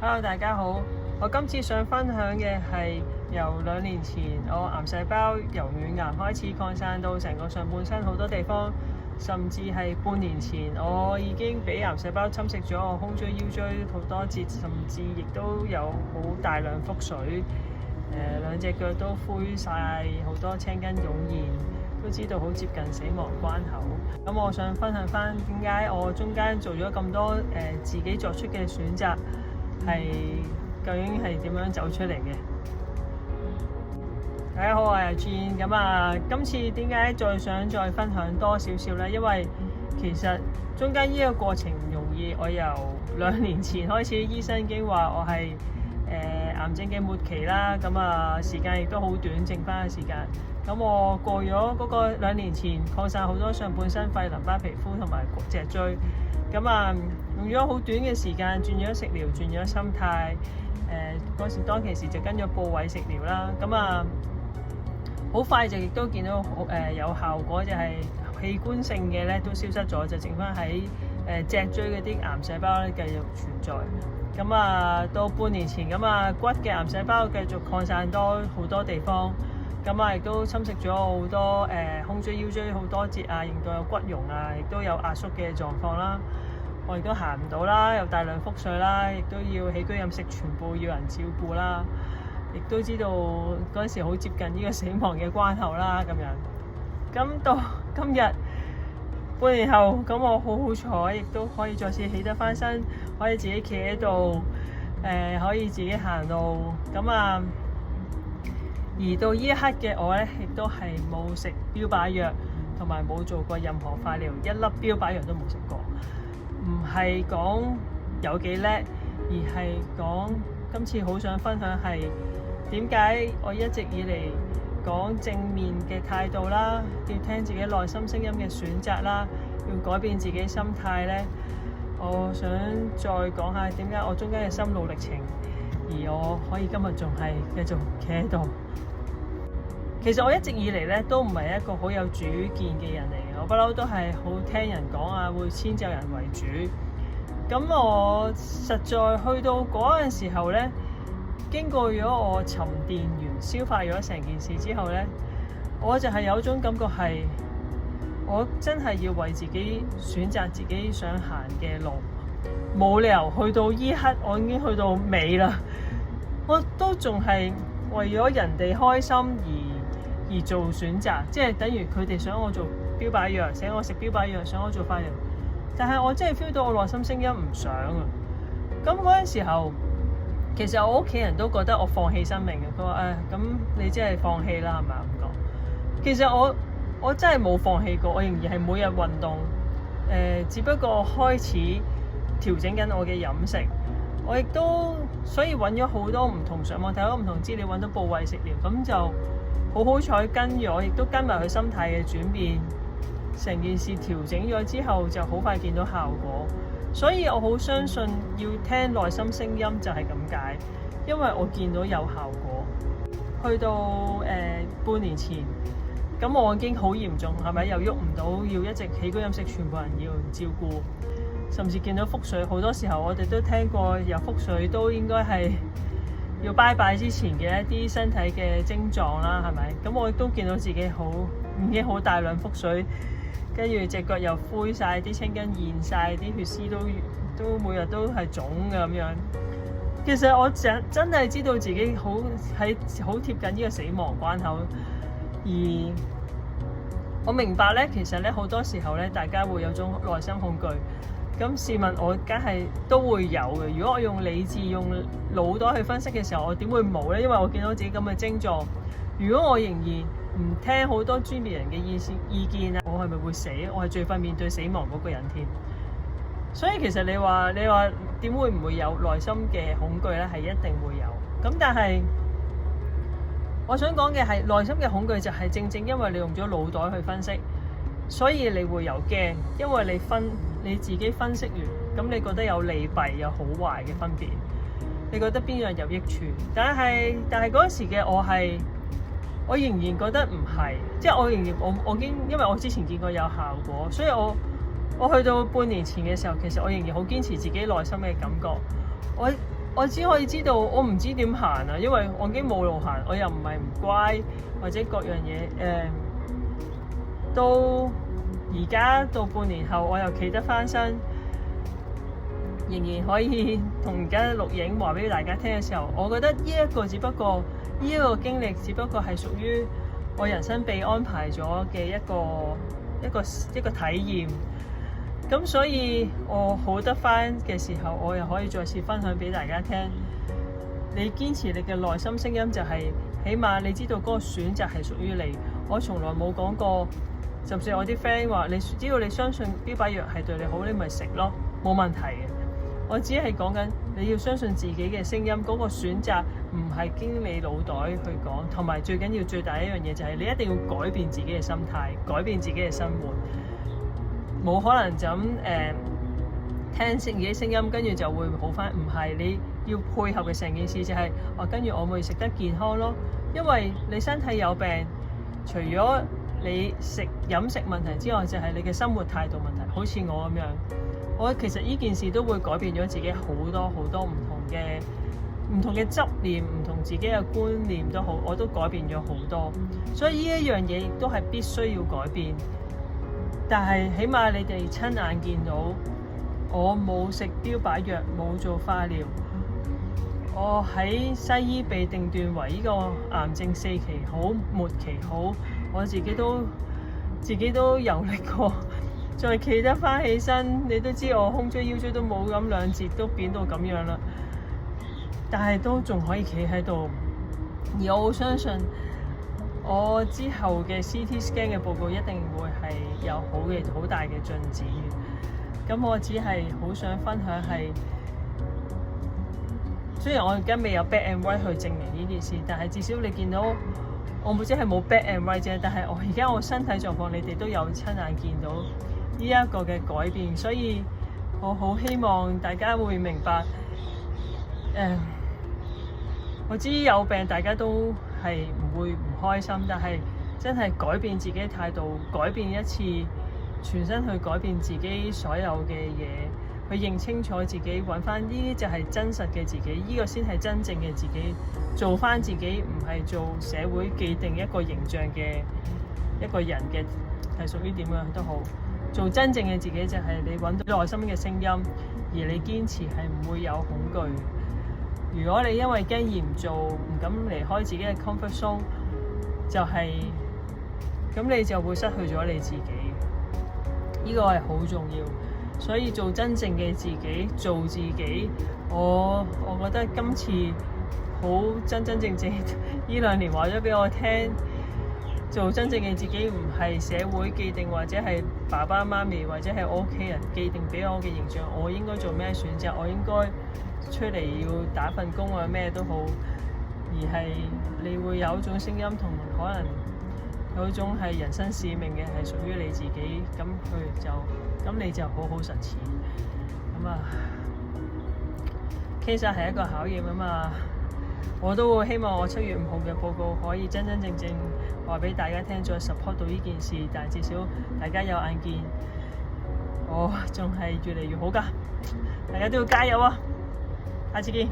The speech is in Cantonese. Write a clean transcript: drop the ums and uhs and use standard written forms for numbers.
Hello，大家好。我今次想分享嘅係由2年前我癌細胞由乳癌開始擴散到成個上半身好多地方，甚至係半年前我已經俾癌細胞侵蝕咗我胸椎、腰椎好多節，甚至亦都有好大量腹水，兩隻腳都灰晒，好多青筋湧現，都知道好接近死亡關口。咁我想分享翻點解我中間做咗咁多自己作出嘅選擇，係究竟係點樣走出嚟嘅？大家好，我係阿 Jean。咁今次點解想再分享多少少呢？因為其實中間呢個過程唔容易。我由2年前開始，醫生已經話我係癌症嘅末期啦。時間亦都好短，剩翻嘅時間。咁我過咗嗰個2年前擴散好多上半身肺、淋巴、皮膚同埋脊椎。用咗好短嘅時間，轉咗食療，轉咗心態。當其時就跟咗部位食療啦。好快就亦都見到有效果，就係器官性嘅咧都消失咗，就剩翻喺脊椎嗰啲癌細胞咧繼續存在。到半年前骨嘅癌細胞繼續擴散好多地方，亦都侵蝕咗好多胸椎、腰椎好多節啊，令到有骨溶啊，亦都有壓縮嘅狀況啦。我亦都行唔到啦，有大量腹水啦，亦都要起居飲食全部要人照顧啦。亦都知道嗰陣時好接近呢個死亡嘅關口啦，咁樣。咁到今日半年後，我好彩，亦都可以再次起得翻身，可以自己企喺度，可以自己行路。而到呢一刻嘅我咧，亦都係冇食標靶藥，同埋冇做過任何化療，一粒標靶藥都冇食過。唔係講有幾叻，而係講今次好想分享係點解我一直以嚟講正面嘅態度啦，要聽自己內心聲音嘅選擇啦，要改變自己心態呢。我想再講下點解我中間嘅心路歷程，而我可以今日仲係繼續企喺度。其實我一直以嚟咧都唔係一個好有主見嘅人嚟嘅，我不嬲都係好聽人講啊，會遷就人為主。我實在去到嗰陣時候咧，經過咗我沉澱完、消化咗成件事之後咧，我就係有種感覺係，我真係要為自己選擇自己想行嘅路，冇理由去到依刻我已經去到尾啦，我都仲係為咗人哋開心而做選擇，即係等於佢哋想我做標靶藥，想我食標靶藥，想我做化療，但係我真係 feel 到我內心聲音唔想啊。嗰陣時候，其實我屋企人都覺得我放棄生命嘅，佢話咁你真係放棄啦，係咪咁講？其實我真係冇放棄過，我仍然係每日運動，只不過開始調整緊我嘅飲食。我亦都所以揾咗好多唔同，上網睇咗唔同資料，揾到部位食療，咁就好彩跟咗，亦都跟埋佢心態嘅轉變，成件事調整咗之後就好快見到效果。所以我好相信要聽內心聲音就係咁解，因為我見到有效果。去到半年前，我已經好嚴重，係咪又喐唔到，要一直起居飲食全部人要照顧，甚至見到腹水。好多時候我哋都聽過有腹水都應該係要拜拜之前嘅一啲身體嘅症狀啦，係咪？我亦都見到自己已經好大量腹水，跟住隻腳又灰晒，啲青筋現晒，啲血絲都每日都係腫嘅咁樣。其實我真係知道自己好貼近呢個死亡關口，而我明白咧，其實咧好多時候咧，大家會有種內心恐懼。試問我梗係都會有嘅。如果我用理智、用腦袋去分析嘅時候，我點會冇呢？因為我見到自己咁嘅症狀。如果我仍然唔聽好多專業人嘅意見啊，我係咪會死？我係最快面對死亡嗰個人添。所以其實你話點會唔會有內心嘅恐懼呢？係一定會有。但係我想講嘅係內心嘅恐懼就係正因為你用咗腦袋去分析，所以你會有驚，因為你自己分析完，你覺得有利弊有好壞嘅分別，你覺得邊樣有益處？但係嗰時嘅我仍然覺得唔係，即係我仍然我已經因為我之前見過有效果，所以我去到半年前嘅時候，其實我仍然好堅持自己內心嘅感覺。我只可以知道我唔知點行啊，因為我已經冇路行，我又唔係唔乖或者各樣嘢到而家到半年後，我又企得翻身，仍然可以同而家錄影話俾大家聽嘅時候，我覺得呢一個只不過呢一個經歷只不過係屬於我人生被安排咗嘅一個體驗。咁所以我好得翻嘅時候，我又可以再次分享俾大家聽。你堅持你嘅內心聲音，就係起碼你知道嗰個選擇係屬於你。我從來冇講過，甚至我啲 friend 話你只要你相信標靶藥係對你好，你咪食咯，冇問題嘅。我只係講緊你要相信自己嘅聲音，嗰個選擇唔係經你腦袋去講，同埋最緊要最大一樣嘢就係你一定要改變自己嘅心態，改變自己嘅生活。冇可能就咁聽自己聲音，跟住就會好返。唔係，你要配合嘅成件事就係跟住我咪食得健康咯。因為你身體有病，除咗你飲食問題之外，就係你嘅生活態度問題。好似我咁樣，我其實呢件事都會改變咗自己好多好多唔同嘅執念，唔同自己嘅觀念都好，我都改變咗好多。所以呢一樣嘢亦都係必須要改變。但係起碼你哋親眼見到我冇食標靶藥，冇做化療，我喺西醫被定斷為呢個癌症4期好，末期好，我自己都遊歷過，再企得翻起身，你都知我胸椎腰椎都冇咁兩節都扁到咁樣啦，但係都仲可以企喺度。而我好相信我之後嘅 CT scan 嘅報告一定會係有好大嘅進展。咁我只係好想分享係，雖然我而家未有 black and white 去證明呢件事，但係至少你見到我冇即係冇 black and white 啫。但係我而家我身體狀況，你哋都有親眼見到呢一個嘅改變，所以我好希望大家會明白。我知有病大家都係唔會唔開心，但係真係改變自己嘅態度，改變一次，全身去改變自己所有嘅嘢，去認清楚自己，揾翻呢啲就係真實嘅自己，呢個先係真正嘅自己，做翻自己，唔係做社會既定一個形象嘅一個人嘅，係屬於點樣都好，做真正嘅自己就係你揾到內心嘅聲音，而你堅持係唔會有恐懼。如果你因為驚而唔做，唔敢離開自己嘅 comfort zone， 就係咁，你就會失去咗你自己。呢個係好重要，所以做真正嘅自己，做自己。我覺得今次好真正呢2年話咗俾我聽，做真正嘅自己唔係社會既定或者係爸爸媽咪或者係我屋企人既定俾我嘅形象，我應該做咩選擇，我應該出嚟要打份工啊咩都好，而係你會有一種聲音同可能有一種係人生使命嘅，係屬於你自己，咁你就好好實踐。咁啊 Cancer 係一個考驗啊嘛，我都會希望我7月5號嘅報告可以真真正正話俾大家聽，再 support 到呢件事，但係至少大家有眼見，我仲係越嚟越好㗎，大家都要加油啊！下次見。